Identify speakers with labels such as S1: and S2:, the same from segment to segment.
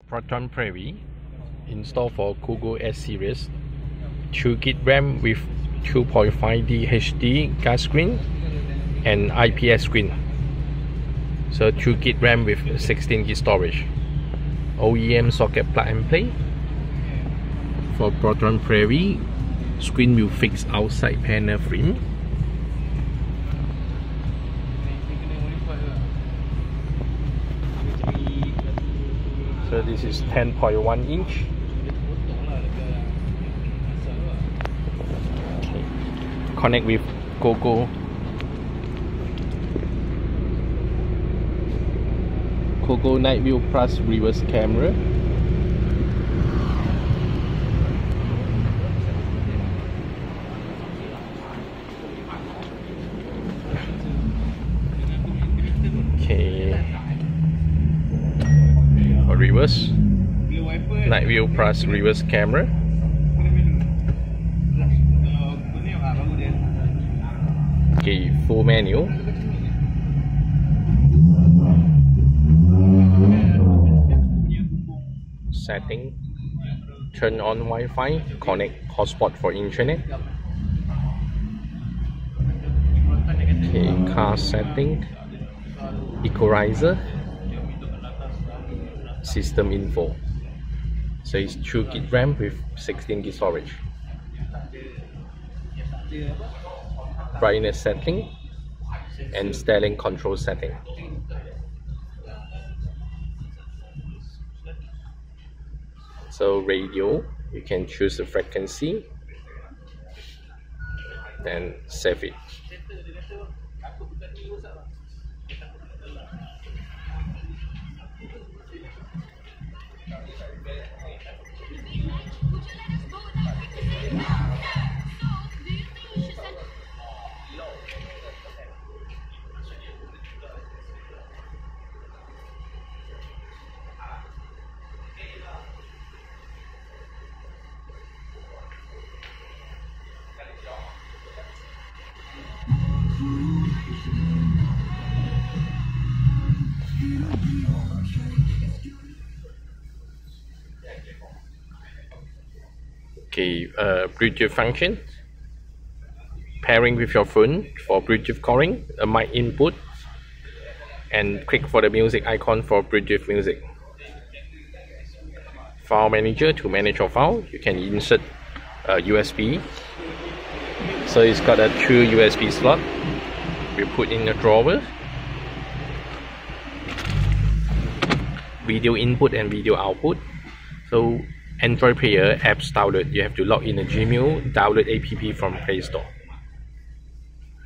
S1: Proton Preve installed for Cogoo S Series, 2GB RAM with 2.5D HD gas screen and IPS screen. So 2GB RAM with 16GB storage. OEM socket plug and play. For Proton Preve, screen will fix outside panel frame. So this is 10.1 inch. Okay. Connect with Cogoo Night View Plus reverse camera. Okay. For reverse, Night View Plus reverse camera. Okay, full menu. Setting, turn on Wi-Fi, connect hotspot for internet. Okay, car setting, equalizer, system info. So it's 2GB RAM with 16GB storage. Brightness setting and styling control setting. So radio, you can choose the frequency, then save it. Okay, Bluetooth function, pairing with your phone for Bluetooth calling, a mic input, and click for the music icon for Bluetooth music. File manager to manage your file. You can insert a USB. So it's got a 2 USB slot. We put in a drawer. Video input and video output. So Android player apps download, you have to log in a Gmail, download app from Play Store.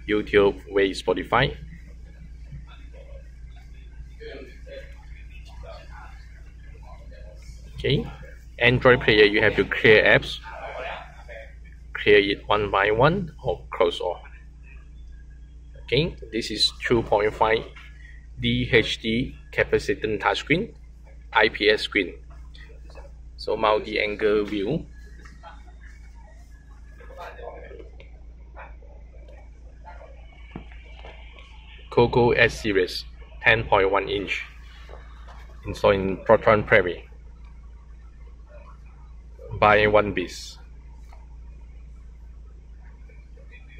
S1: YouTube, Waze, Spotify. Okay, Android player, you have to clear apps, clear it one by one or close all. Okay, this is 2.5D HD Capacitance touchscreen, IPS screen. So multi-angle view. Cogoo S Series, 10.1 inch. Installed in Proton Preve. Buy one piece.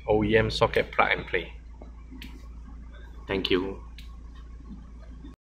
S1: OEM socket plug and play. Thank you.